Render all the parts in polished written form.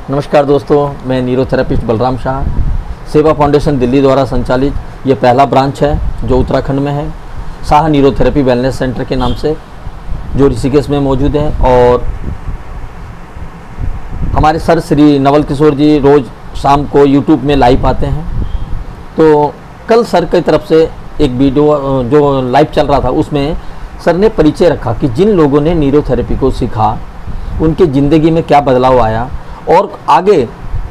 नमस्कार दोस्तों, मैं न्यूरोथेरेपिस्ट बलराम शाह। सेवा फाउंडेशन दिल्ली द्वारा संचालित ये पहला ब्रांच है जो उत्तराखंड में है, शाह न्यूरोथेरेपी वेलनेस सेंटर के नाम से, जो ऋषिकेश में मौजूद है। और हमारे सर श्री नवल किशोर जी रोज़ शाम को यूट्यूब में लाइव आते हैं। तो कल सर की तरफ से एक वीडियो जो लाइव चल रहा था, उसमें सर ने परिचय रखा कि जिन लोगों ने न्यूरोथेरेपी को सीखा उनकी ज़िंदगी में क्या बदलाव आया, और आगे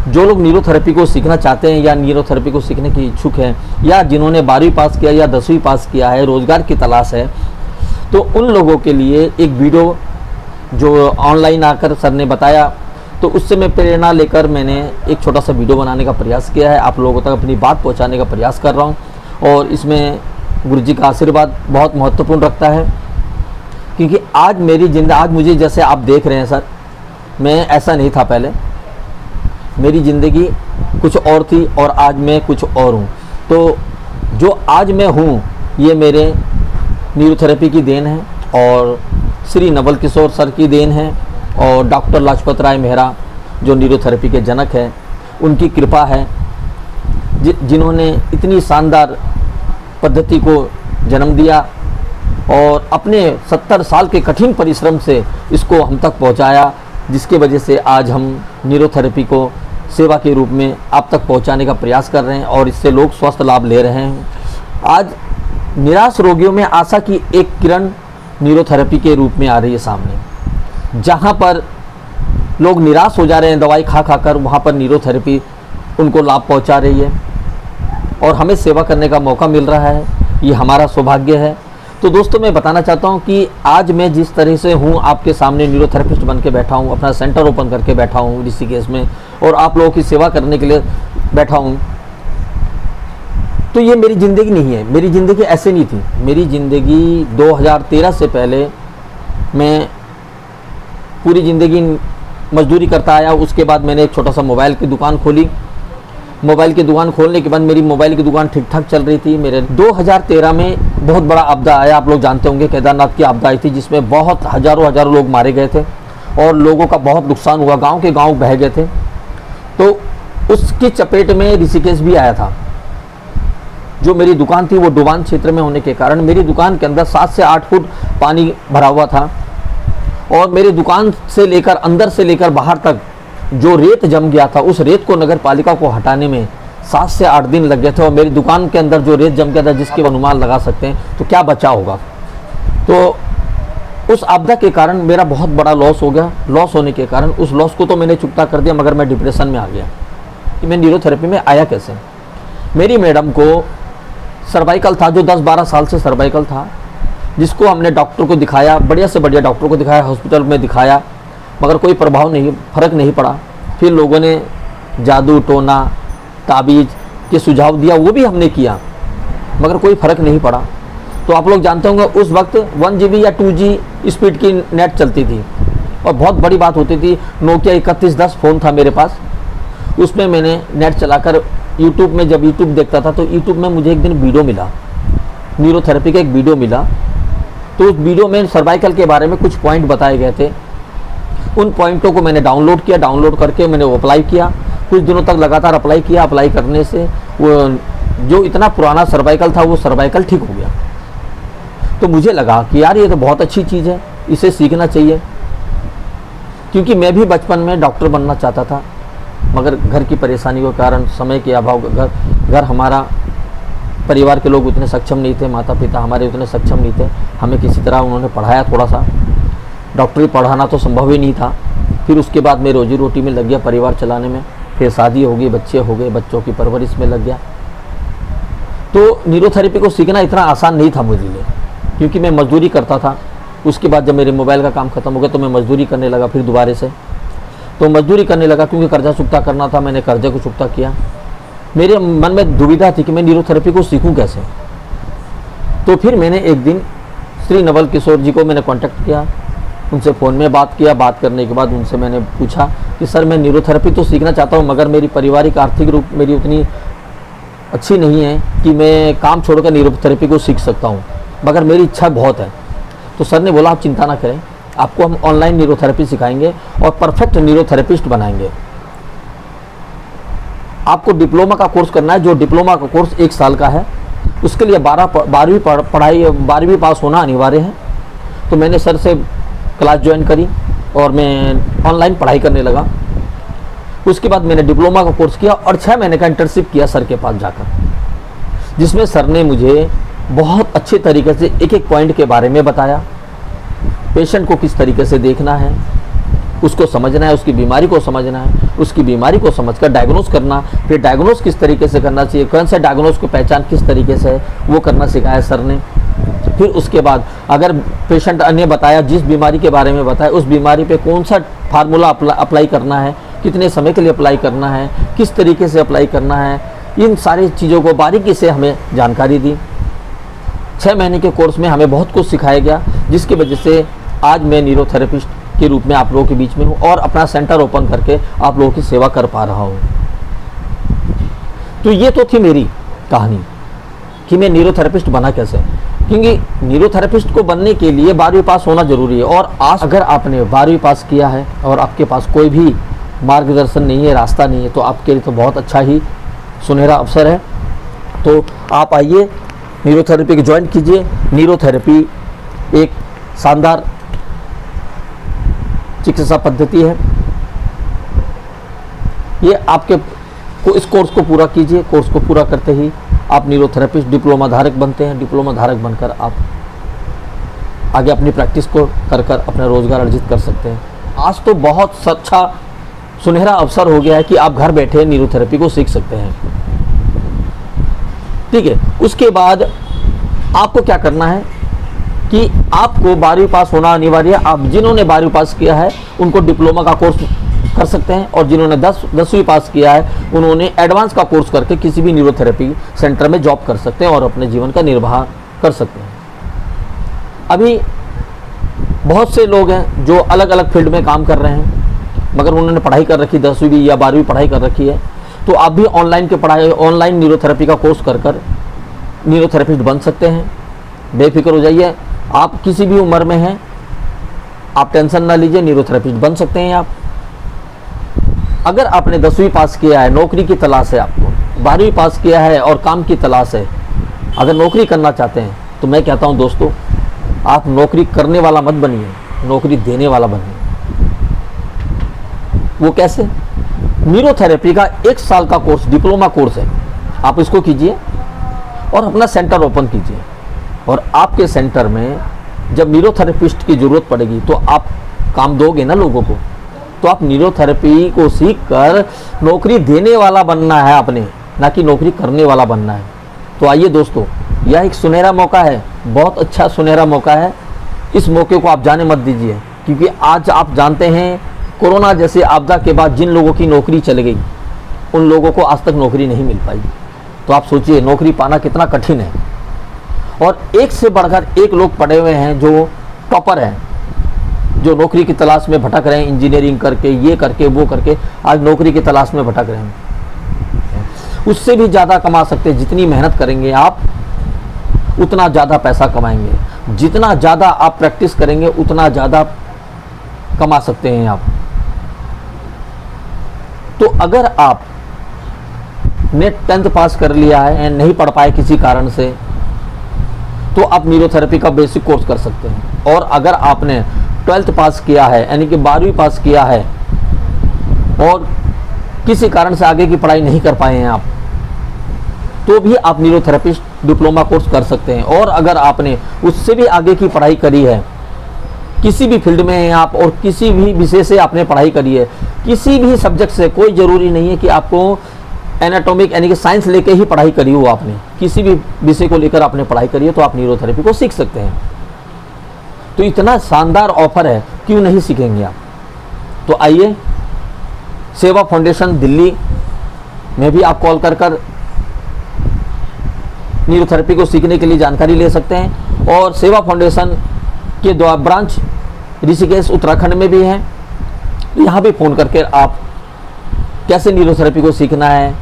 जो लोग न्यूरोथेरेपी को सीखना चाहते हैं या न्यूरोथेरेपी को सीखने की इच्छुक हैं, या जिन्होंने 12वीं पास किया या 10वीं पास किया है, रोज़गार की तलाश है, तो उन लोगों के लिए एक वीडियो जो ऑनलाइन आकर सर ने बताया, तो उससे मैं प्रेरणा लेकर मैंने एक छोटा सा वीडियो बनाने का प्रयास किया है। आप लोगों तक अपनी बात पहुंचाने का प्रयास कर रहा हूं, और इसमें गुरु जी का आशीर्वाद बहुत महत्वपूर्ण रखता है। क्योंकि आज मेरी ज़िंदगी, आज मुझे जैसे आप देख रहे हैं सर, मैं ऐसा नहीं था पहले। मेरी ज़िंदगी कुछ और थी और आज मैं कुछ और हूँ। तो जो आज मैं हूँ ये मेरे न्यूरोथेरेपी की देन है, और श्री नवल किशोर सर की देन है, और डॉक्टर लाजपत राय मेहरा जो न्यूरोथेरेपी के जनक हैं, उनकी कृपा है, जिन्होंने इतनी शानदार पद्धति को जन्म दिया और अपने 70 साल के कठिन परिश्रम से इसको हम तक पहुंचाया, जिसके वजह से आज हम न्यूरोथेरेपी को सेवा के रूप में आप तक पहुंचाने का प्रयास कर रहे हैं, और इससे लोग स्वस्थ लाभ ले रहे हैं। आज निराश रोगियों में आशा की एक किरण न्यूरोथेरेपी के रूप में आ रही है सामने। जहां पर लोग निराश हो जा रहे हैं दवाई खा खा कर, वहाँ पर न्यूरोथेरेपी उनको लाभ पहुँचा रही है, और हमें सेवा करने का मौका मिल रहा है। ये हमारा सौभाग्य है। तो दोस्तों, मैं बताना चाहता हूँ कि आज मैं जिस तरह से हूँ, आपके सामने न्यूरोथेरेपिस्ट बन के बैठा हूँ, अपना सेंटर ओपन करके बैठा हूँ ऋषिकेश में, और आप लोगों की सेवा करने के लिए बैठा हूँ, तो ये मेरी ज़िंदगी नहीं है। मेरी ज़िंदगी ऐसे नहीं थी। मेरी ज़िंदगी 2013 से पहले मैं पूरी ज़िंदगी मजदूरी करता आया। उसके बाद मैंने एक छोटा सा मोबाइल की दुकान खोली। मोबाइल की दुकान खोलने के बाद मेरी मोबाइल की दुकान ठीक ठाक चल रही थी। मेरे 2013 में बहुत बड़ा आपदा आया। आप लोग जानते होंगे, केदारनाथ की आपदा आई थी, जिसमें बहुत हज़ारों लोग मारे गए थे और लोगों का बहुत नुकसान हुआ। गांव के गांव बह गए थे। तो उसकी चपेट में ऋषिकेश भी आया था। जो मेरी दुकान थी वो डुबान क्षेत्र में होने के कारण मेरी दुकान के अंदर 7 से 8 फुट पानी भरा हुआ था, और मेरी दुकान से लेकर अंदर से लेकर बाहर तक जो रेत जम गया था, उस रेत को नगर पालिका को हटाने में 7 से 8 दिन लग गए थे। और मेरी दुकान के अंदर जो रेत जम गया था, जिसके अनुमान लगा सकते हैं तो क्या बचा होगा। तो उस आपदा के कारण मेरा बहुत बड़ा लॉस हो गया। लॉस होने के कारण उस लॉस को तो मैंने चुकता कर दिया, मगर मैं डिप्रेशन में आ गया कि मैं न्यूरोथेरेपी में आया कैसे। मेरी मैडम को सर्वाइकल था, जो 10-12 साल से सर्वाइकल था, जिसको हमने डॉक्टर को दिखाया, बढ़िया से बढ़िया डॉक्टर को दिखाया, हॉस्पिटल में दिखाया, मगर कोई प्रभाव नहीं, फ़र्क नहीं पड़ा। फिर लोगों ने जादू टोना ताबीज़ के सुझाव दिया, वो भी हमने किया, मगर कोई फ़र्क नहीं पड़ा। तो आप लोग जानते होंगे उस वक्त 1 GB या 2 G स्पीड की नेट चलती थी, और बहुत बड़ी बात होती थी। नोकिया 3110 फ़ोन था मेरे पास। उसमें मैंने नेट चलाकर यूट्यूब में, जब यूट्यूब देखता था, तो यूट्यूब में मुझे एक दिन वीडियो मिला, न्यूरोथेरेपी का एक वीडियो मिला। तो उस वीडियो में सर्वाइकल के बारे में कुछ पॉइंट बताए गए थे। उन पॉइंटों को मैंने डाउनलोड किया। डाउनलोड करके मैंने वो अप्लाई किया। कुछ दिनों तक लगातार अप्लाई किया। अप्लाई करने से वो जो इतना पुराना सर्वाइकल था, वो सर्वाइकल ठीक हो गया। तो मुझे लगा कि यार ये तो बहुत अच्छी चीज़ है, इसे सीखना चाहिए। क्योंकि मैं भी बचपन में डॉक्टर बनना चाहता था, मगर घर की परेशानी के कारण, समय के अभाव, घर हमारा परिवार के लोग उतने सक्षम नहीं थे, माता पिता हमारे उतने सक्षम नहीं थे। हमें किसी तरह उन्होंने पढ़ाया थोड़ा सा, डॉक्टरी पढ़ाना तो संभव ही नहीं था। फिर उसके बाद मैं रोजी रोटी में लग गया, परिवार चलाने में। फिर शादी हो गई, बच्चे हो गए, बच्चों की परवरिश में लग गया। तो न्यूरोथेरेपी को सीखना इतना आसान नहीं था मुझे लिए, क्योंकि मैं मजदूरी करता था। उसके बाद जब मेरे मोबाइल का काम ख़त्म हो गया तो मैं मजदूरी करने लगा फिर दोबारा से। तो मजदूरी करने लगा क्योंकि कर्जा चुकता करना था। मैंने कर्जे को चुकता किया। मेरे मन में दुविधा थी कि मैं न्यूरोथेरेपी को सीखूं कैसे। तो फिर मैंने एक दिन श्री नवल किशोर जी को मैंने कांटेक्ट किया, उनसे फ़ोन में बात किया। बात करने के बाद उनसे मैंने पूछा कि सर, मैं न्यूरोथेरेपी तो सीखना चाहता हूँ, मगर मेरी पारिवारिक आर्थिक रूप मेरी उतनी अच्छी नहीं है कि मैं काम छोड़कर न्यूरोथेरेपी को सीख सकता हूँ, मगर मेरी इच्छा बहुत है। तो सर ने बोला, आप चिंता ना करें, आपको हम ऑनलाइन न्यूरोथेरेपी सिखाएंगे और परफेक्ट न्यूरोथेरेपिस्ट बनाएंगे। आपको डिप्लोमा का कोर्स करना है, जो डिप्लोमा का कोर्स 1 साल का है, उसके लिए 12वीं पास होना अनिवार्य है। तो मैंने सर से क्लास ज्वाइन करी और मैं ऑनलाइन पढ़ाई करने लगा। उसके बाद मैंने डिप्लोमा का कोर्स किया और 6 महीने का इंटर्नशिप किया सर के पास जाकर, जिसमें सर ने मुझे बहुत अच्छे तरीके से एक एक पॉइंट के बारे में बताया। पेशेंट को किस तरीके से देखना है, उसको समझना है, उसकी बीमारी को समझना है, उसकी बीमारी को समझकर डायग्नोस करना, फिर डायग्नोस किस तरीके से करना चाहिए, कौन सा डायग्नोस को पहचान किस तरीके से है वो करना सिखाया सर ने। फिर उसके बाद अगर पेशेंट अन्य बताया, जिस बीमारी के बारे में बताया, उस बीमारी पे कौन सा फार्मूला अप्लाई करना है, कितने समय के लिए अप्लाई करना है, किस तरीके से अप्लाई करना है, इन सारी चीज़ों को बारीकी से हमें जानकारी दी। 6 महीने के कोर्स में हमें बहुत कुछ सिखाया गया, जिसकी वजह से आज मैं न्यूरोथेरेपिस्ट के रूप में आप लोगों के बीच में हूँ और अपना सेंटर ओपन करके आप लोगों की सेवा कर पा रहा हूँ। तो ये तो थी मेरी कहानी कि मैं न्यूरोथेरेपिस्ट बना कैसे, क्योंकि न्यूरोथेरेपिस्ट को बनने के लिए 12वीं पास होना जरूरी है। और आज अगर आपने 12वीं पास किया है और आपके पास कोई भी मार्गदर्शन नहीं है, रास्ता नहीं है, तो आपके लिए तो बहुत अच्छा ही सुनहरा अवसर है। तो आप आइए, न्यूरोथेरेपी को ज्वाइन कीजिए। न्यूरोथेरेपी एक शानदार चिकित्सा पद्धति है। ये आपके को इस कोर्स को पूरा कीजिए। कोर्स को पूरा करते ही आप न्यूरोथेरेपिस्ट डिप्लोमा धारक बनते हैं। डिप्लोमा धारक बनकर आप आगे अपनी प्रैक्टिस को कर अपना रोजगार अर्जित कर सकते हैं। आज तो बहुत अच्छा सुनहरा अवसर हो गया है कि आप घर बैठे न्यूरोथेरेपी को सीख सकते हैं। ठीक है, उसके बाद आपको क्या करना है कि आपको 12वीं पास होना अनिवार्य है। आप जिन्होंने 12वीं पास किया है उनको डिप्लोमा का कोर्स कर सकते हैं, और जिन्होंने 10वीं पास किया है उन्होंने एडवांस का कोर्स करके किसी भी न्यूरोथेरेपी सेंटर में जॉब कर सकते हैं और अपने जीवन का निर्वाह कर सकते हैं। अभी बहुत से लोग हैं जो अलग अलग फील्ड में काम कर रहे हैं, मगर उन्होंने पढ़ाई कर रखी 10वीं या 12वीं पढ़ाई कर रखी है। तो आप भी ऑनलाइन न्यूरोथेरेपी का कोर्स कर न्यूरोथेरेपिस्ट बन सकते हैं। बेफिक्र हो जाइए, आप किसी भी उम्र में हैं, आप टेंशन ना लीजिए, न्यूरोथेरेपिस्ट बन सकते हैं आप। अगर आपने 10वीं पास किया है, नौकरी की तलाश है आपको, 12वीं पास किया है और काम की तलाश है, अगर नौकरी करना चाहते हैं, तो मैं कहता हूं दोस्तों, आप नौकरी करने वाला मत बनिए, नौकरी देने वाला बनिए। वो कैसे? न्यूरोथेरेपी का 1 साल का कोर्स, डिप्लोमा कोर्स है, आप इसको कीजिए और अपना सेंटर ओपन कीजिए। और आपके सेंटर में जब न्यूरोथेरेपिस्ट की ज़रूरत पड़ेगी तो आप काम दोगे ना लोगों को। तो आप न्यूरोथेरेपी को सीख कर नौकरी देने वाला बनना है आपने, ना कि नौकरी करने वाला बनना है। तो आइए दोस्तों, यह एक सुनहरा मौका है, बहुत अच्छा सुनहरा मौका है। इस मौके को आप जाने मत दीजिए, क्योंकि आज आप जानते हैं कोरोना जैसे आपदा के बाद जिन लोगों की नौकरी चली गई, उन लोगों को आज तक नौकरी नहीं मिल पाई। तो आप सोचिए नौकरी पाना कितना कठिन है। और एक से बढ़कर एक लोग पढ़े हुए हैं जो टॉपर हैं, जो नौकरी की तलाश में भटक रहे हैं, इंजीनियरिंग करके, ये करके, वो करके, आज नौकरी की तलाश में भटक रहे हैं। उससे भी ज़्यादा कमा सकते हैं। जितनी मेहनत करेंगे आप, उतना ज़्यादा पैसा कमाएंगे। जितना ज़्यादा आप प्रैक्टिस करेंगे, उतना ज़्यादा कमा सकते हैं आप। तो अगर आप ने 10th पास कर लिया है, नहीं पढ़ पाए किसी कारण से, तो आप न्यूरोथेरेपी का बेसिक कोर्स कर सकते हैं। और अगर आपने 12th पास किया है, यानी कि 12वीं पास किया है, और किसी कारण से आगे की पढ़ाई नहीं कर पाए हैं आप, तो भी आप न्यूरोथेरेपिस्ट डिप्लोमा कोर्स कर सकते हैं। और अगर आपने उससे भी आगे की पढ़ाई करी है, किसी भी फील्ड में हैं आप और किसी भी विषय से आपने पढ़ाई करी है, किसी भी सब्जेक्ट से, कोई ज़रूरी नहीं है कि आपको एनाटॉमिक यानी कि साइंस लेके ही पढ़ाई करी हो, आपने किसी भी विषय को लेकर आपने पढ़ाई करी है, तो आप न्यूरोथेरेपी को सीख सकते हैं। तो इतना शानदार ऑफर है, क्यों नहीं सीखेंगे आप? तो आइए, सेवा फाउंडेशन दिल्ली में भी आप कॉल कर न्यूरोथेरेपी को सीखने के लिए जानकारी ले सकते हैं। और सेवा फाउंडेशन के 2 ब्रांच ऋषिकेश उत्तराखंड में भी हैं। यहाँ भी फ़ोन करके आप कैसे न्यूरोथेरेपी को सीखना है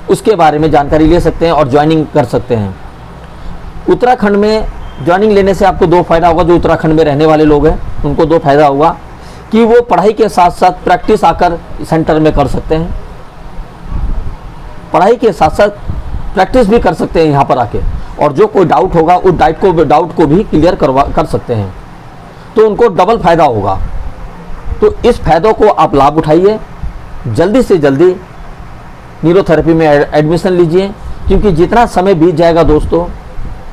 उसके बारे में जानकारी ले सकते हैं और ज्वाइनिंग कर सकते हैं। उत्तराखंड में ज्वाइनिंग लेने से आपको 2 फायदा होगा। जो उत्तराखंड में रहने वाले लोग हैं उनको 2 फायदा होगा कि वो पढ़ाई के साथ साथ प्रैक्टिस आकर सेंटर में कर सकते हैं। पढ़ाई के साथ साथ प्रैक्टिस भी कर सकते हैं यहाँ पर आके, और जो कोई डाउट होगा उस डाउट को भी क्लियर कर सकते हैं, तो उनको डबल फ़ायदा होगा। तो इस फायदों को आप लाभ उठाइए, जल्दी से जल्दी न्यूरोथेरेपी में एडमिशन लीजिए, क्योंकि जितना समय बीत जाएगा दोस्तों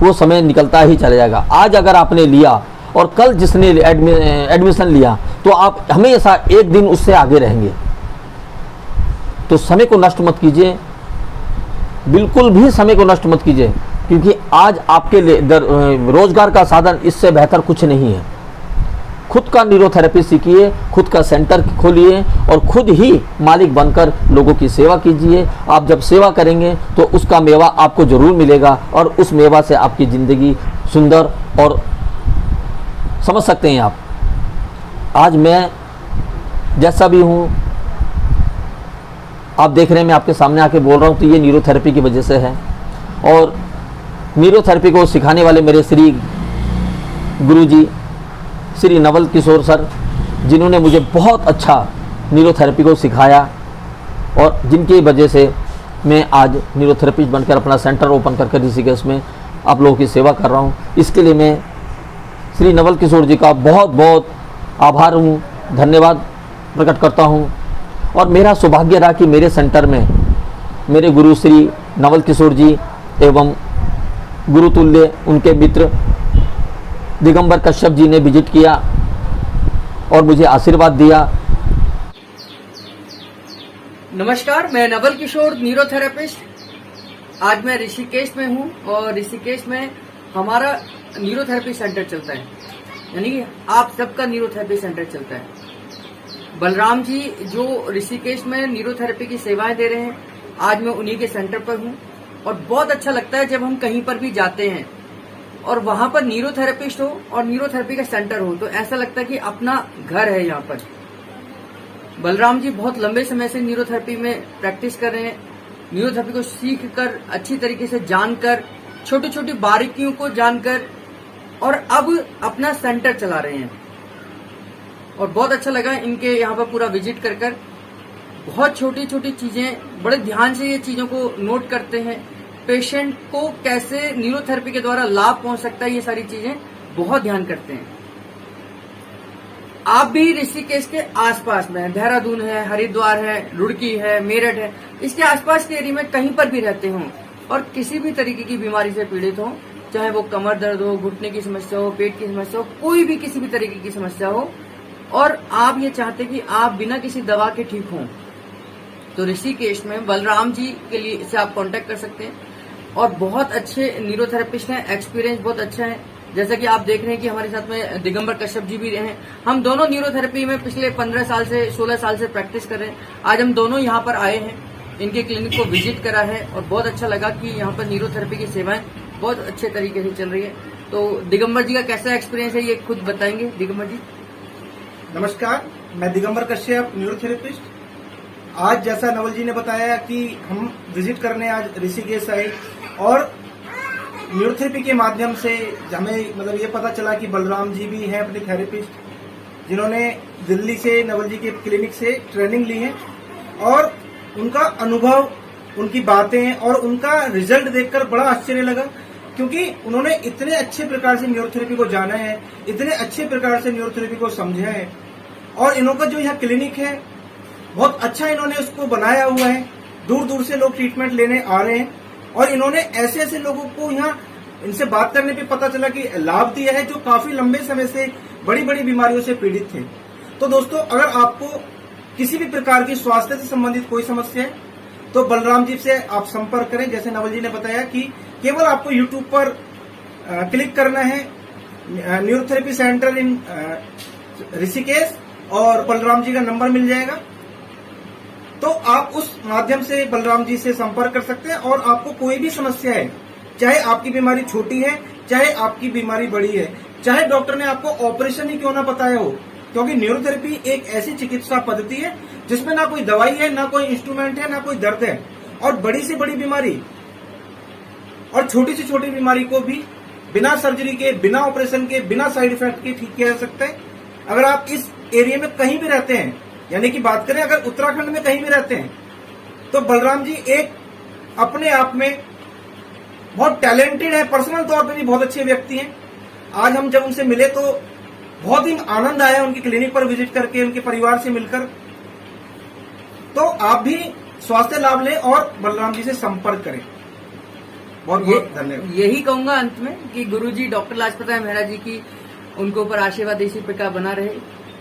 वो समय निकलता ही चला जाएगा। आज अगर आपने लिया और कल जिसने एडमिशन लिया तो आप हमेशा एक दिन उससे आगे रहेंगे। तो समय को नष्ट मत कीजिए, बिल्कुल भी समय को नष्ट मत कीजिए, क्योंकि आज आपके लिए रोजगार का साधन इससे बेहतर कुछ नहीं है। खुद का न्यूरोथेरेपी सीखिए, खुद का सेंटर खोलिए और खुद ही मालिक बनकर लोगों की सेवा कीजिए। आप जब सेवा करेंगे तो उसका मेवा आपको ज़रूर मिलेगा, और उस मेवा से आपकी ज़िंदगी सुंदर, और समझ सकते हैं आप। आज मैं जैसा भी हूँ, आप देख रहे हैं, मैं आपके सामने आके बोल रहा हूँ, तो ये न्यूरोथेरेपी की वजह से है। और न्यूरोथेरेपी को सिखाने वाले मेरे श्री गुरुजी श्री नवल किशोर सर, जिन्होंने मुझे बहुत अच्छा न्यूरोथेरेपी को सिखाया, और जिनकी वजह से मैं आज न्यूरोथेरेपिस्ट बनकर अपना सेंटर ओपन करके ऋषिकेश में आप लोगों की सेवा कर रहा हूँ। इसके लिए मैं श्री नवल किशोर जी का बहुत बहुत आभार हूँ, धन्यवाद प्रकट करता हूँ। और मेरा सौभाग्य रहा कि मेरे सेंटर में मेरे गुरु श्री नवल किशोर जी एवं गुरुतुल्य उनके मित्र दिगंबर कश्यप जी ने विजिट किया और मुझे आशीर्वाद दिया। नमस्कार, मैं नवल किशोर न्यूरोथेरेपिस्ट। आज मैं ऋषिकेश में हूँ, और ऋषिकेश में हमारा न्यूरोथेरेपी सेंटर चलता है, यानी कि आप सबका न्यूरोथेरेपी सेंटर चलता है। बलराम जी जो ऋषिकेश में न्यूरोथेरेपी की सेवाएं दे रहे हैं, आज मैं उन्हीं के सेंटर पर हूँ। और बहुत अच्छा लगता है जब हम कहीं पर भी जाते हैं और वहां पर न्यूरोथेरेपिस्ट हो और न्यूरोथेरेपी का सेंटर हो, तो ऐसा लगता है कि अपना घर है यहाँ पर। बलराम जी बहुत लंबे समय से न्यूरोथेरेपी में प्रैक्टिस कर रहे हैं। न्यूरोथेरेपी को सीख कर, अच्छी तरीके से जानकर, छोटी छोटी बारीकियों को जानकर, और अब अपना सेंटर चला रहे हैं। और बहुत अच्छा लगा इनके यहाँ पर पूरा विजिट कर कर। बहुत छोटी छोटी चीजें, बड़े ध्यान से ये चीजों को नोट करते हैं। पेशेंट को कैसे न्यूरोथेरेपी के द्वारा लाभ पहुंच सकता है, ये सारी चीजें बहुत ध्यान करते हैं। आप भी ऋषिकेश के आसपास में, देहरादून है, हरिद्वार है, रुड़की है, मेरठ है, इसके आसपास के एरिया में कहीं पर भी रहते हों और किसी भी तरीके की बीमारी से पीड़ित हो, चाहे वो कमर दर्द हो, घुटने की समस्या हो, पेट की समस्या हो, कोई भी किसी भी तरीके की समस्या हो, और आप ये चाहते कि आप बिना किसी दवा के ठीक हों, तो ऋषिकेश में बलराम जी के लिए से आप कांटेक्ट कर सकते हैं। और बहुत अच्छे न्यूरोथेरेपिस्ट हैं, एक्सपीरियंस बहुत अच्छा है। जैसा कि आप देख रहे हैं कि हमारे साथ में दिगंबर कश्यप जी भी रहे हैं। हम दोनों न्यूरोथेरेपी में पिछले 15 साल से 16 साल से प्रैक्टिस कर रहे हैं। आज हम दोनों यहाँ पर आए हैं, इनके क्लिनिक को विजिट करा है, और बहुत अच्छा लगा कि यहाँ पर न्यूरोथेरेपी की सेवाएं बहुत अच्छे तरीके से चल रही है। तो दिगंबर जी का कैसा एक्सपीरियंस है, ये खुद बताएंगे। दिगंबर जी नमस्कार, मैं दिगंबर कश्यप न्यूरोथेरेपिस्ट। आज जैसा नवल जी ने बताया कि हम विजिट करने आज ऋषिकेश आए, और न्यूरोथेरेपी के माध्यम से हमें मतलब ये पता चला कि बलराम जी भी हैं अपने थेरेपिस्ट, जिन्होंने दिल्ली से नवल जी के क्लिनिक से ट्रेनिंग ली है, और उनका अनुभव, उनकी बातें और उनका रिजल्ट देखकर बड़ा आश्चर्य लगा, क्योंकि उन्होंने इतने अच्छे प्रकार से न्यूरोथेरेपी को जाना है, इतने अच्छे प्रकार से न्यूरोथेरेपी को समझा है, और इनका जो यहाँ क्लिनिक है बहुत अच्छा इन्होंने उसको बनाया हुआ है। दूर दूर से लोग ट्रीटमेंट लेने आ रहे हैं, और इन्होंने ऐसे ऐसे लोगों को यहाँ इनसे बात करने पे पता चला कि लाभ दिया है, जो काफी लंबे समय से बड़ी बड़ी बीमारियों से पीड़ित थे। तो दोस्तों, अगर आपको किसी भी प्रकार की स्वास्थ्य से संबंधित कोई समस्या है तो बलराम जी से आप संपर्क करें। जैसे नवल जी ने बताया कि केवल आपको यूट्यूब पर क्लिक करना है, न्यूरोथेरेपी सेंटर इन ऋषिकेश, और बलराम जी का नंबर मिल जाएगा। तो आप उस माध्यम से बलराम जी से संपर्क कर सकते हैं, और आपको कोई भी समस्या है, चाहे आपकी बीमारी छोटी है, चाहे आपकी बीमारी बड़ी है, चाहे डॉक्टर ने आपको ऑपरेशन ही क्यों ना बताया हो, क्योंकि न्यूरोथेरेपी एक ऐसी चिकित्सा पद्धति है जिसमें ना कोई दवाई है, ना कोई इंस्ट्रूमेंट है, ना कोई दर्द है, और बड़ी से बड़ी बीमारी और छोटी से छोटी बीमारी को भी बिना सर्जरी के, बिना ऑपरेशन के, बिना साइड इफेक्ट के ठीक किया जा सकता है। अगर आप इस एरिया में कहीं भी रहते हैं, यानी कि बात करें अगर उत्तराखंड में कहीं भी रहते हैं, तो बलराम जी एक अपने आप में बहुत टैलेंटेड है, पर्सनल तौर पे भी बहुत अच्छे व्यक्ति हैं। आज हम जब उनसे मिले तो बहुत ही आनंद आया उनके क्लिनिक पर विजिट करके, उनके परिवार से मिलकर। तो आप भी स्वास्थ्य लाभ लें और बलराम जी से संपर्क करें। बहुत बहुत धन्यवाद। यही कहूंगा अंत में कि गुरुजी डॉक्टर लाजपत राय मेहरा जी की उनके ऊपर आशीर्वाद इसी प्रकार बना रहे।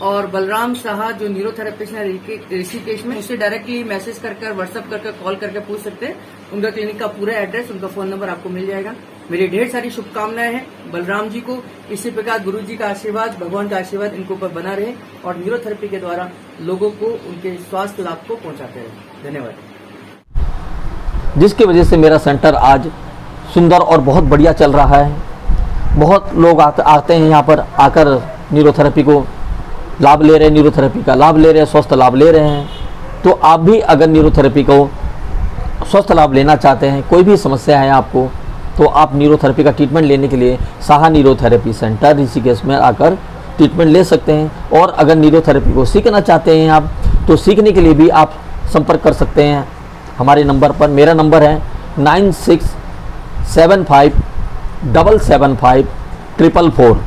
और बलराम साहा जो न्यूरोथेरेपिस्ट है ऋषिकेश में, उससे डायरेक्टली मैसेज कर व्हाट्सएप करके कॉल करके पूछ सकते हैं। उनका क्लिनिक का पूरा एड्रेस, उनका फोन नंबर आपको मिल जाएगा। मेरी ढेर सारी शुभकामनाएं हैं बलराम जी को। इसी प्रकार गुरु जी का आशीर्वाद, भगवान का आशीर्वाद इनके ऊपर बना रहे और न्यूरोथेरेपी के द्वारा लोगों को उनके स्वास्थ्य लाभ को पहुंचाते रहे। धन्यवाद। जिसकी वजह से मेरा सेंटर आज सुंदर और बहुत बढ़िया चल रहा है। बहुत लोग आते हैं यहाँ पर, आकर न्यूरोथेरेपी को लाभ ले रहे हैं, न्यूरोथेरेपी का लाभ ले रहे हैं, स्वस्थ लाभ ले रहे हैं। तो आप भी अगर न्यूरोथेरेपी को स्वस्थ लाभ लेना चाहते हैं, कोई भी समस्या है आपको, तो आप न्यूरोथेरेपी का ट्रीटमेंट लेने के लिए साहा न्यूरोथेरेपी सेंटर ऋषिकेश में आकर ट्रीटमेंट ले सकते हैं। और अगर न्यूरोथेरेपी को सीखना चाहते हैं आप, तो सीखने के लिए भी आप संपर्क कर सकते हैं हमारे नंबर पर। मेरा नंबर है 9675775444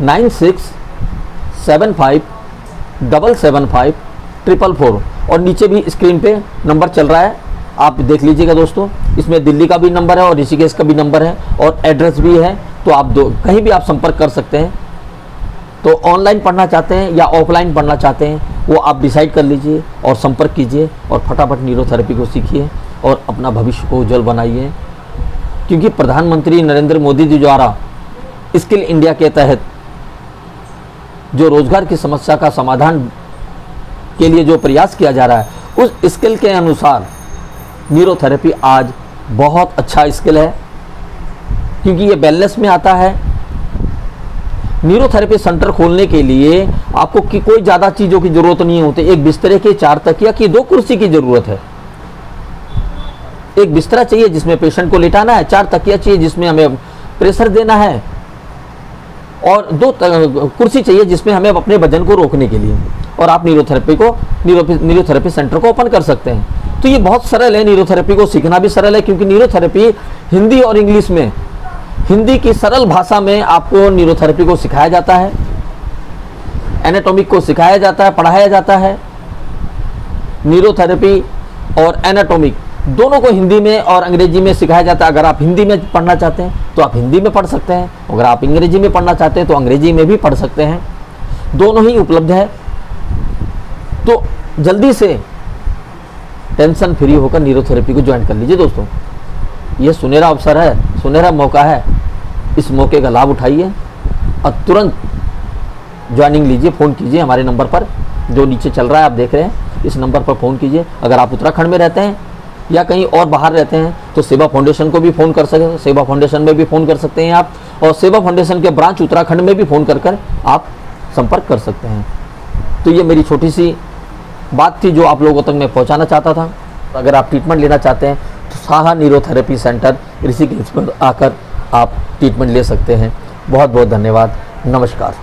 9675775444। और नीचे भी स्क्रीन पे नंबर चल रहा है, आप देख लीजिएगा दोस्तों। इसमें दिल्ली का भी नंबर है और ऋषिकेश का भी नंबर है और एड्रेस भी है। तो आप कहीं भी आप संपर्क कर सकते हैं। तो ऑनलाइन पढ़ना चाहते हैं या ऑफलाइन पढ़ना चाहते हैं, वो आप डिसाइड कर लीजिए और संपर्क कीजिए और फटाफट न्यूरोथेरेपी को सीखिए और अपना भविष्य को उज्जवल बनाइए। क्योंकि प्रधानमंत्री नरेंद्र मोदी जी द्वारा स्किल इंडिया के तहत जो रोजगार की समस्या का समाधान के लिए जो प्रयास किया जा रहा है, उस स्किल के अनुसार न्यूरोथेरेपी आज बहुत अच्छा स्किल है। क्योंकि ये वेलनेस में आता है। न्यूरोथेरेपी सेंटर खोलने के लिए आपको कोई ज़्यादा चीज़ों की ज़रूरत नहीं होती। एक बिस्तरे के 4 तकिया की 2 कुर्सी की ज़रूरत है। एक बिस्तरा चाहिए जिसमें पेशेंट को लेटाना है, 4 तकिया चाहिए जिसमें हमें प्रेशर देना है, और 2 कुर्सी चाहिए जिसमें हमें अपने वजन को रोकने के लिए। और आप न्यूरोथेरेपी सेंटर को ओपन कर सकते हैं। तो ये बहुत सरल है, न्यूरोथेरेपी को सीखना भी सरल है। क्योंकि न्यूरोथेरेपी हिंदी और इंग्लिश में, हिंदी की सरल भाषा में आपको न्यूरोथेरेपी को सिखाया जाता है, एनाटॉमिक को सिखाया जाता है, पढ़ाया जाता है। न्यूरोथेरेपी और एनाटॉमिक दोनों को हिंदी में और अंग्रेजी में सिखाया जाता है। अगर आप हिंदी में पढ़ना चाहते हैं तो आप हिंदी में पढ़ सकते हैं, अगर आप अंग्रेजी में पढ़ना चाहते हैं तो अंग्रेजी में भी पढ़ सकते हैं। दोनों ही उपलब्ध है। तो जल्दी से टेंशन फ्री होकर न्यूरोथेरेपी को ज्वाइन कर लीजिए दोस्तों। ये सुनहरा अवसर है, सुनहरा मौका है। इस मौके का लाभ उठाइए और तुरंत ज्वाइनिंग लीजिए। फ़ोन कीजिए हमारे नंबर पर जो नीचे चल रहा है, आप देख रहे हैं, इस नंबर पर फ़ोन कीजिए। अगर आप उत्तराखंड में रहते हैं या कहीं और बाहर रहते हैं तो सेवा फाउंडेशन को भी फ़ोन कर सकते हैं, सेवा फाउंडेशन में भी फ़ोन कर सकते हैं आप। और सेवा फाउंडेशन के ब्रांच उत्तराखंड में भी फ़ोन कर आप संपर्क कर सकते हैं। तो ये मेरी छोटी सी बात थी जो आप लोगों तक मैं पहुंचाना चाहता था। अगर आप ट्रीटमेंट लेना चाहते हैं तो साहा न्यूरोथेरेपी सेंटर ऋषिकेश पर आकर आप ट्रीटमेंट ले सकते हैं। बहुत बहुत धन्यवाद। नमस्कार।